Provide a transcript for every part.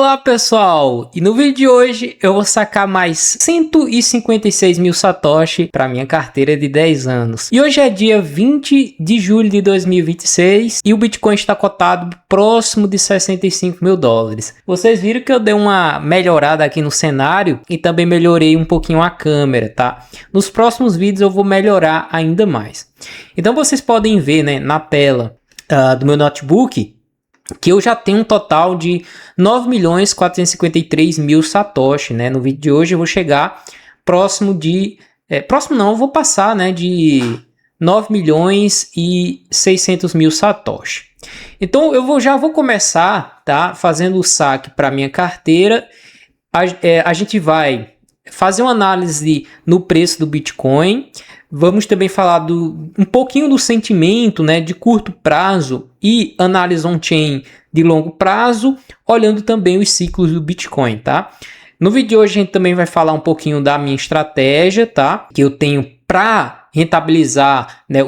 Olá pessoal, e no vídeo de hoje eu vou sacar mais 156 mil satoshi para minha carteira de 10 anos. E hoje é dia 20 de julho de 2026 e o Bitcoin está cotado próximo de 65 mil dólares. Vocês viram que eu dei uma melhorada aqui no cenário e também melhorei um pouquinho a câmera, tá? Nos próximos vídeos eu vou melhorar ainda mais. Então vocês podem ver, né, na tela do meu notebook que eu já tenho um total de 9.453.000 satoshi, né? No vídeo de hoje eu vou chegar próximo de... próximo não, eu vou passar, né, de 9.600.000 satoshi. Então eu já vou começar, tá, fazendo o saque para minha carteira. A gente vai fazer uma análise no preço do Bitcoin. Vamos também falar um pouquinho do sentimento, né, de curto prazo e análise on-chain de longo prazo, olhando também os ciclos do Bitcoin, tá? No vídeo de hoje a gente também vai falar um pouquinho da minha estratégia, tá? Que eu tenho para rentabilizar, né,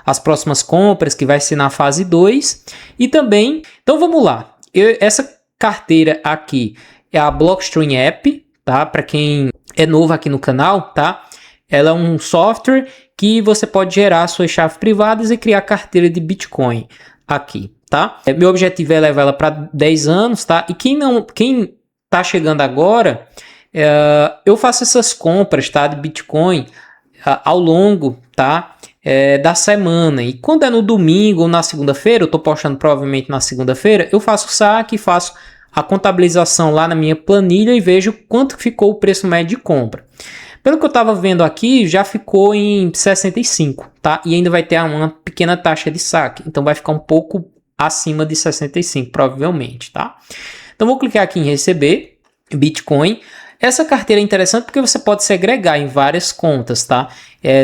as próximas compras, que vai ser na fase 2. E também, então vamos lá. Essa carteira aqui é a Blockstream App, tá? Para quem é novo aqui no canal, tá? Ela é um software que você pode gerar suas chaves privadas e criar carteira de Bitcoin aqui, tá? Meu objetivo é levar ela para 10 anos, tá? E quem tá chegando agora, eu faço essas compras, tá, de Bitcoin ao longo, tá, da semana. E quando é no domingo ou na segunda-feira, eu tô postando provavelmente na segunda-feira, eu faço o saque, faço a contabilização lá na minha planilha e vejo quanto ficou o preço médio de compra. Pelo que eu estava vendo aqui, já ficou em 65, tá? E ainda vai ter uma pequena taxa de saque. Então vai ficar um pouco acima de 65, provavelmente, tá? Então vou clicar aqui em receber Bitcoin. Essa carteira é interessante porque você pode segregar em várias contas, tá?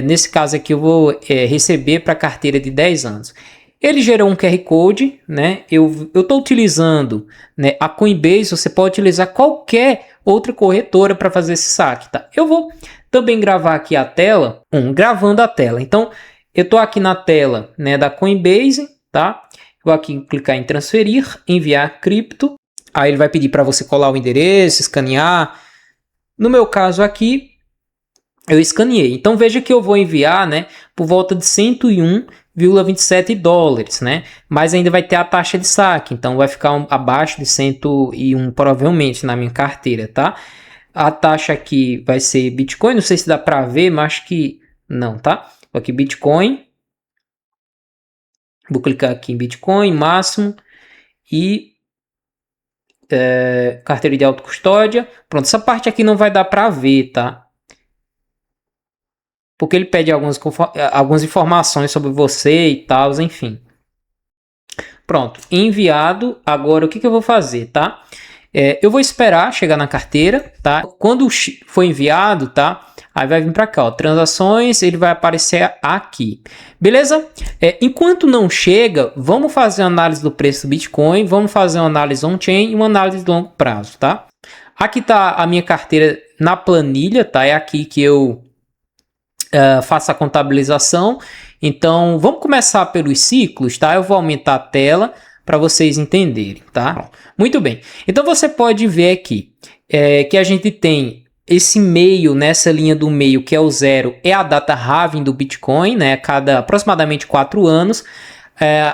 Nesse caso aqui eu vou receber para a carteira de 10 anos. Ele gerou um QR Code, né? Eu estou utilizando, né, a Coinbase. Você pode utilizar qualquer outra corretora para fazer esse saque, tá? Eu vou também gravar aqui a tela, gravando a tela. Então, eu estou aqui na tela, né, da Coinbase, tá? Vou aqui clicar em transferir, enviar cripto. Aí ele vai pedir para você colar o endereço, escanear. No meu caso aqui, eu escaneei. Então veja que eu vou enviar, né, por volta de 101,27 dólares, né? Mas ainda vai ter a taxa de saque, então vai ficar abaixo de 101 provavelmente na minha carteira, tá? A taxa aqui vai ser Bitcoin, não sei se dá para ver, mas acho que não, tá? Aqui Bitcoin. Vou clicar aqui em Bitcoin, máximo e carteira de autocustódia. Pronto, essa parte aqui não vai dar para ver, tá? Porque ele pede algumas informações sobre você e tal, enfim. Pronto, enviado. Agora o que eu vou fazer, tá? Eu vou esperar chegar na carteira, tá? Quando for enviado, tá? Aí vai vir para cá, ó, transações, ele vai aparecer aqui. Beleza? Enquanto não chega, vamos fazer uma análise do preço do Bitcoin, vamos fazer uma análise on-chain e uma análise de longo prazo, tá? Aqui tá a minha carteira na planilha, tá? É aqui que eu faço a contabilização. Então, vamos começar pelos ciclos, tá? Eu vou aumentar a tela para vocês entenderem, tá? Muito bem. Então, você pode ver aqui que a gente tem esse meio, nessa linha do meio, que é o 0, é a data halving do Bitcoin, né? Cada aproximadamente 4 anos,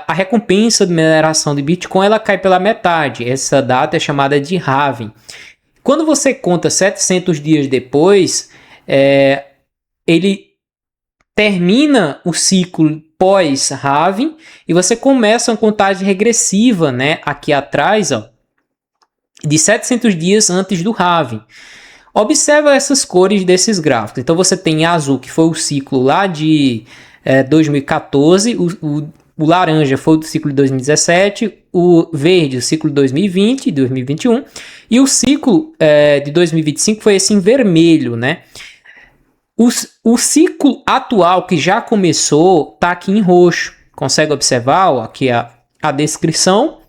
a recompensa de mineração de Bitcoin, ela cai pela metade. Essa data é chamada de halving. Quando você conta 700 dias depois, ele termina o ciclo pós-halving e você começa uma contagem regressiva, né, aqui atrás, ó, de 700 dias antes do halving. Observa essas cores desses gráficos. Então você tem azul, que foi o ciclo lá de 2014, o laranja foi o ciclo de 2017, o verde o ciclo de 2020 e 2021, e o ciclo de 2025 foi esse em vermelho, né? O ciclo atual que já começou está aqui em roxo. Consegue observar, ó, aqui a descrição.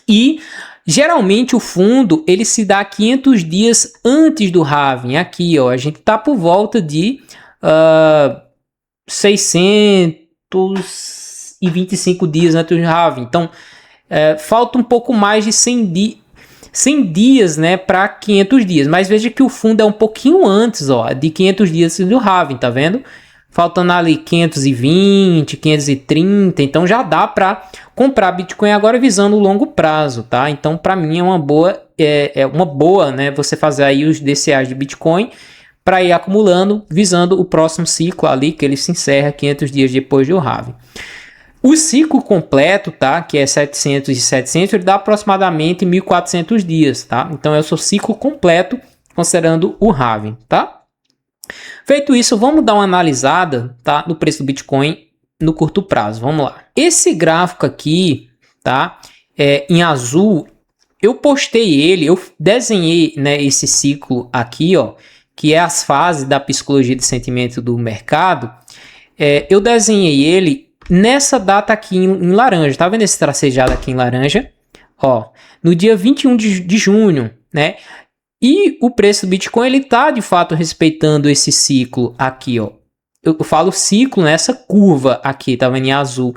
E geralmente o fundo ele se dá 500 dias antes do halving. Aqui, ó, a gente está por volta de 625 dias antes do halving. Então falta um pouco mais de 100 dias. 100 dias, né, para 500 dias. Mas veja que o fundo é um pouquinho antes, ó, de 500 dias do halving, tá vendo? Faltando ali 520, 530, então já dá para comprar Bitcoin agora visando o longo prazo, tá? Então para mim é uma boa, né, você fazer aí os DCAs de Bitcoin para ir acumulando, visando o próximo ciclo ali, que ele se encerra 500 dias depois do halving. O ciclo completo, tá, que é 700 e 700, ele dá aproximadamente 1.400 dias, tá? Então é o seu ciclo completo, considerando o halving, tá? Feito isso, vamos dar uma analisada, tá, no preço do Bitcoin no curto prazo. Vamos lá. Esse gráfico aqui, tá, em azul, eu postei ele, eu desenhei, né, esse ciclo aqui, ó, que é as fases da psicologia de sentimento do mercado. Eu desenhei ele nessa data aqui em laranja. Tá vendo esse tracejado aqui em laranja? Ó, no dia 21 de junho, né? E o preço do Bitcoin, ele tá de fato respeitando esse ciclo aqui, ó. Eu falo ciclo nessa curva aqui, tá vendo em azul.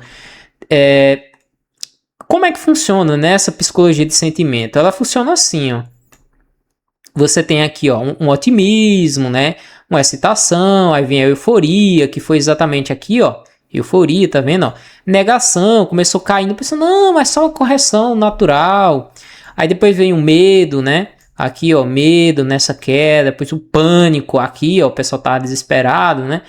Como é que funciona nessa psicologia de sentimento? Ela funciona assim, ó. Você tem aqui, ó, um otimismo, né? Uma excitação, aí vem a euforia, que foi exatamente aqui, ó. Euforia, tá vendo? Ó? Negação, começou caindo, pensando, não, é só uma correção natural. Aí depois vem o medo, né? Aqui, ó, medo nessa queda, depois o pânico aqui, ó, o pessoal tá desesperado, né?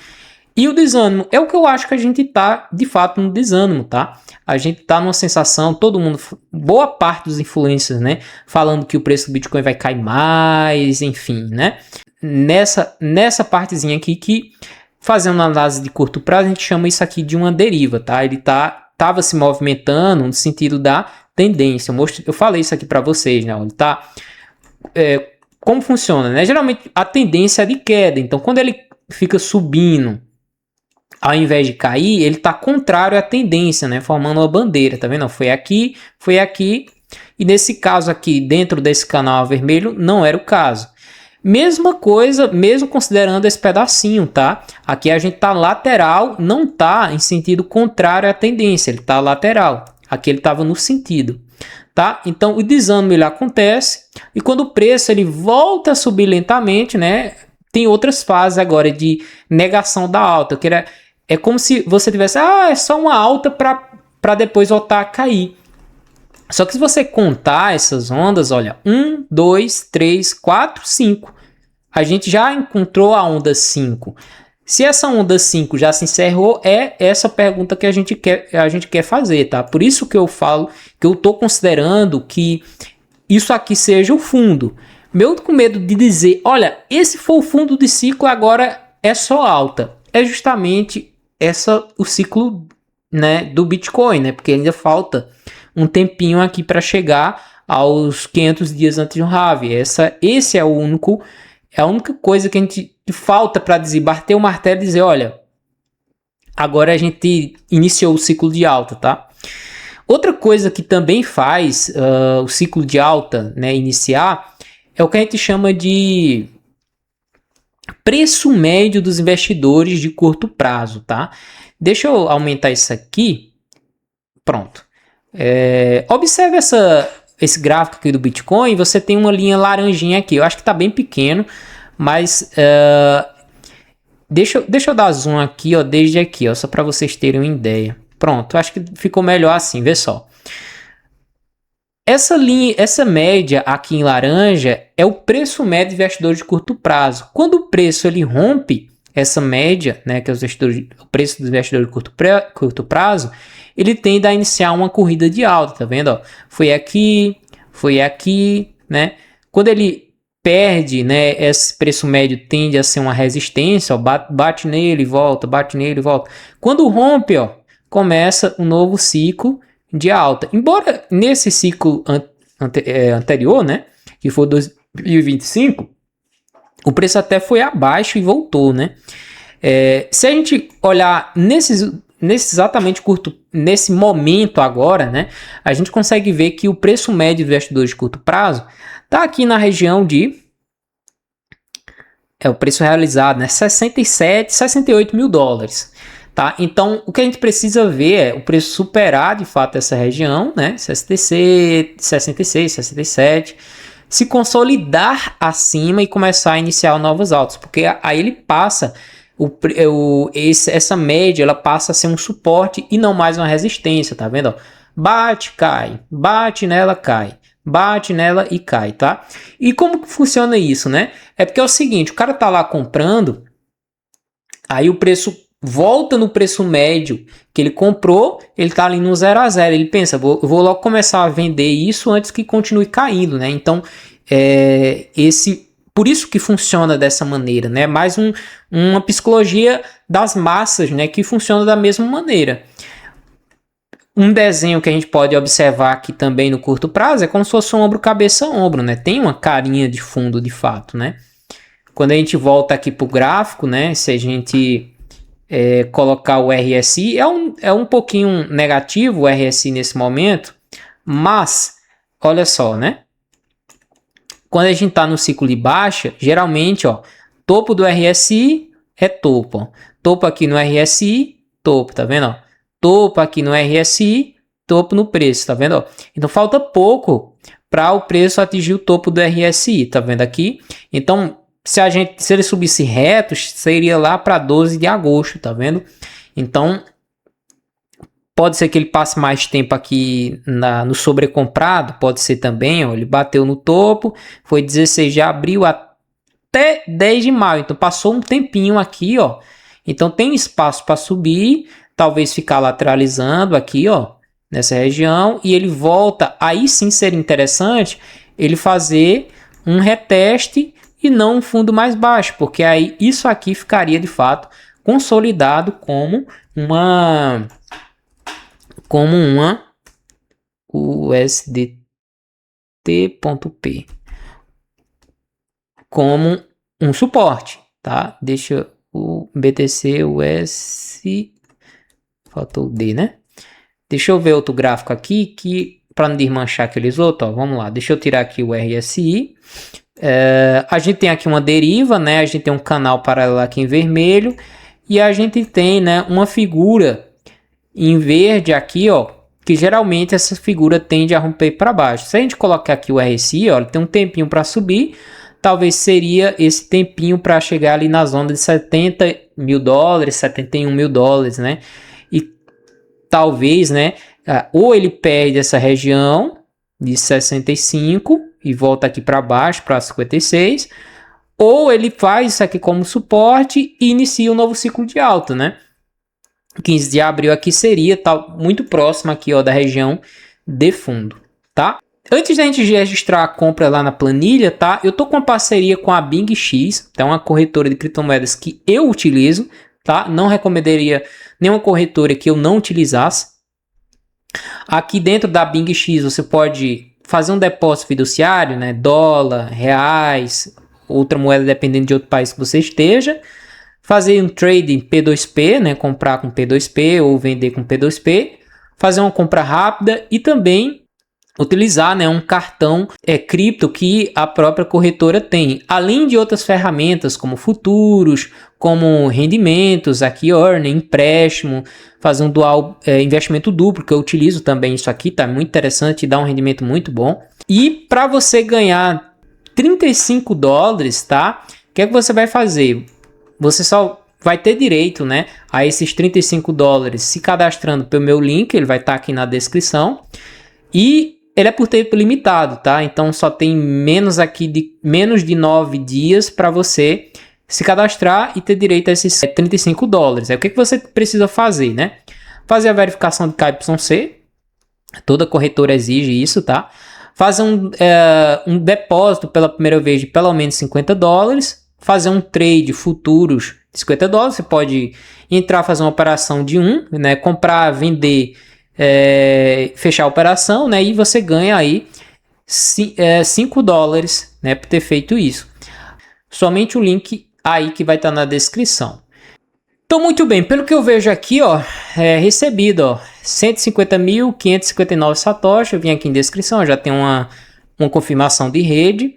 E o desânimo, é o que eu acho que a gente tá, de fato, no desânimo, tá? A gente tá numa sensação, todo mundo, boa parte dos influencers, né? Falando que o preço do Bitcoin vai cair mais, enfim, né? Nessa partezinha aqui que, fazendo uma análise de curto prazo, a gente chama isso aqui de uma deriva, tá? Ele tava se movimentando no sentido da tendência. Eu falei isso aqui para vocês, né? Ele tá... como funciona, né? Geralmente a tendência é de queda, então quando ele fica subindo, ao invés de cair, ele está contrário à tendência, né? Formando uma bandeira, tá vendo? Foi aqui, e nesse caso aqui, dentro desse canal vermelho, não era o caso. Mesma coisa, mesmo considerando esse pedacinho, tá? Aqui a gente tá lateral, não tá em sentido contrário à tendência, ele tá lateral. Aqui ele estava no sentido. Tá? Então o desânimo ele acontece e quando o preço ele volta a subir lentamente, né? Tem outras fases agora de negação da alta, que é como se você tivesse, é só uma alta para depois voltar a cair. Só que se você contar essas ondas, olha, 1, 2, 3, 4, 5. A gente já encontrou a onda 5. Se essa onda 5 já se encerrou, é essa pergunta que a gente quer fazer, tá? Por isso que eu falo que eu estou considerando que isso aqui seja o fundo. Meu com medo de dizer, olha, esse foi o fundo de ciclo, agora é só alta. É justamente o ciclo, né, do Bitcoin, né? Porque ainda falta um tempinho aqui para chegar aos 500 dias antes do halving. Esse é a única coisa que a gente falta para dizer, bater o martelo e dizer, olha, agora a gente iniciou o ciclo de alta, tá? Outra coisa que também faz o ciclo de alta, né, iniciar é o que a gente chama de preço médio dos investidores de curto prazo, tá? Deixa eu aumentar isso aqui. Pronto. Observe esse gráfico aqui do Bitcoin, você tem uma linha laranjinha aqui. Eu acho que está bem pequeno, mas deixa eu dar zoom aqui, ó, desde aqui, ó, só para vocês terem uma ideia. Pronto, acho que ficou melhor assim, vê só. Essa média aqui em laranja é o preço médio de investidores de curto prazo. Quando o preço ele rompe essa média, né, que é o preço dos investidores de curto prazo, ele tende a iniciar uma corrida de alta, tá vendo? Ó? Foi aqui, né? Quando ele perde, né, esse preço médio tende a ser uma resistência, ó, bate nele, volta, bate nele, volta. Quando rompe, ó, começa um novo ciclo de alta. Embora nesse ciclo anterior, né, que foi 2025, o preço até foi abaixo e voltou, né? Se a gente olhar nesse momento agora, né, a gente consegue ver que o preço médio do investidor de curto prazo está aqui na região de o preço realizado, né, 67, 68 mil dólares. tá? Então, o que a gente precisa ver é o preço superar, de fato, essa região, né? 66, 67, se consolidar acima e começar a iniciar novos altos, porque aí ele passa, essa média, ela passa a ser um suporte e não mais uma resistência, tá vendo? Ó? Bate, cai, bate nela, cai. Bate nela e cai, tá? E como que funciona isso, né? É porque é o seguinte, o cara tá lá comprando, aí o preço volta no preço médio que ele comprou, ele tá ali no 0 a 0. Ele pensa, eu vou logo começar a vender isso antes que continue caindo, né? Então, por isso que funciona dessa maneira, né? Mais uma psicologia das massas, né? Que funciona da mesma maneira. Um desenho que a gente pode observar aqui também no curto prazo é como se fosse um ombro, cabeça, ombro, né? Tem uma carinha de fundo de fato, né? Quando a gente volta aqui para o gráfico, né? Se a gente colocar o RSI, é um pouquinho negativo o RSI nesse momento, mas olha só, né? Quando a gente está no ciclo de baixa, geralmente, ó, topo do RSI é topo, ó. Topo aqui no RSI, topo, tá vendo? Ó? Topo aqui no RSI, topo no preço, tá vendo? Ó? Então falta pouco para o preço atingir o topo do RSI, tá vendo aqui? Então, se ele subisse reto, seria lá para 12 de agosto, tá vendo? Então, pode ser que ele passe mais tempo aqui no sobrecomprado, pode ser também, ó, ele bateu no topo, foi 16 de abril até 10 de maio, então passou um tempinho aqui, ó. Então tem espaço para subir, talvez ficar lateralizando aqui, ó, nessa região, e ele volta, aí sim seria interessante ele fazer um reteste e não um fundo mais baixo, porque aí isso aqui ficaria de fato consolidado como uma USDT.P como um suporte, tá? Deixa o BTC US faltou o D, né? Deixa eu ver outro gráfico aqui que para não desmanchar aqueles outros, ó, vamos lá. Deixa eu tirar aqui o RSI. A gente tem aqui uma deriva, né? A gente tem um canal paralelo aqui em vermelho e a gente tem, né, uma figura em verde aqui, ó, que geralmente essa figura tende a romper para baixo. Se a gente colocar aqui o RSI, ó, ele tem um tempinho para subir, talvez seria esse tempinho para chegar ali na zona de 70 mil dólares, 71 mil dólares, né? E talvez, né, ou ele perde essa região de 65 e volta aqui para baixo, para 56, ou ele faz isso aqui como suporte e inicia um novo ciclo de alta, né? 15 de abril aqui seria muito próximo aqui, ó, da região de fundo, tá? Antes da gente registrar a compra lá na planilha, tá? Eu tô com uma parceria com a BingX, tá? Uma corretora de criptomoedas que eu utilizo, tá? Não recomendaria nenhuma corretora que eu não utilizasse. Aqui dentro da BingX você pode fazer um depósito fiduciário, né? Dólar, reais, outra moeda dependendo de outro país que você esteja. Fazer um trade em P2P, né? Comprar com P2P ou vender com P2P. Fazer uma compra rápida e também utilizar, né, um cartão cripto que a própria corretora tem. Além de outras ferramentas como futuros, como rendimentos, aqui earning, empréstimo, fazer um dual investimento duplo, que eu utilizo também isso aqui, tá muito interessante, dá um rendimento muito bom. E para você ganhar 35 dólares, tá? O que é que você vai fazer? Você só vai ter direito, né, a esses 35 dólares se cadastrando pelo meu link, ele vai estar aqui na descrição. E ele é por tempo limitado, tá? Então só tem menos de 9 dias para você se cadastrar e ter direito a esses 35 dólares. Aí o que você precisa fazer, né? Fazer a verificação de KYC, toda corretora exige isso, tá? Fazer um depósito pela primeira vez de pelo menos 50 dólares, fazer um trade futuros de 50 dólares, você pode entrar, fazer uma operação de né? Comprar, vender, fechar a operação, né? E você ganha aí 5 dólares, né? Por ter feito isso. Somente o link aí que vai estar na descrição. Então, muito bem, pelo que eu vejo aqui, ó, recebido, ó, 150.559 satoshi. Eu vim aqui em descrição, já tem uma confirmação de rede.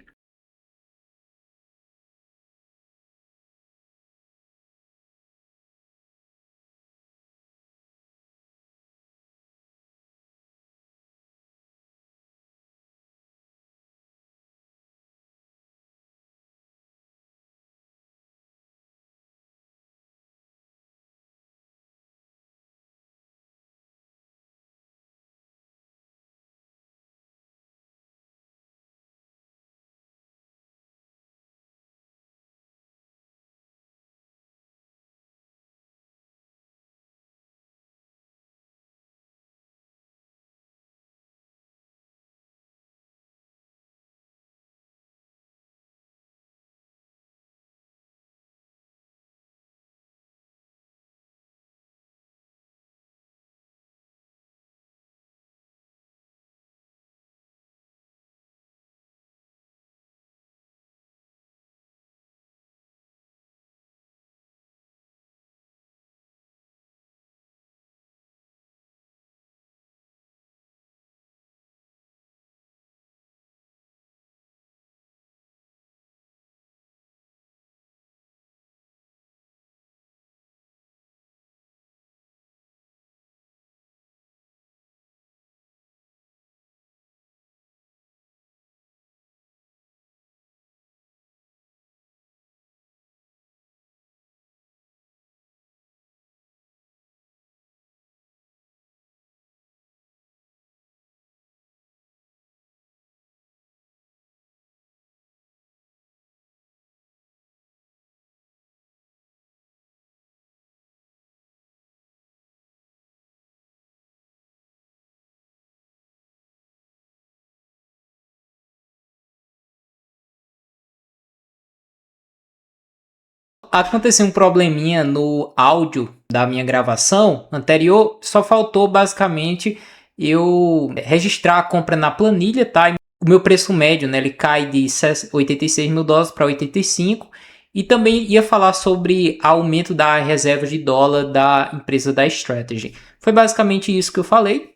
Aconteceu um probleminha no áudio da minha gravação anterior, só faltou basicamente eu registrar a compra na planilha, tá? O meu preço médio, né, ele cai de 86 mil dólares para 85, e também ia falar sobre aumento da reserva de dólar da empresa da Strategy. Foi basicamente isso que eu falei.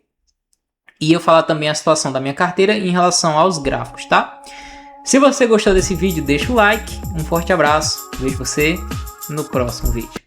E eu falar também a situação da minha carteira em relação aos gráficos, tá? Se você gostou desse vídeo, deixa o like, um forte abraço, vejo você no próximo vídeo.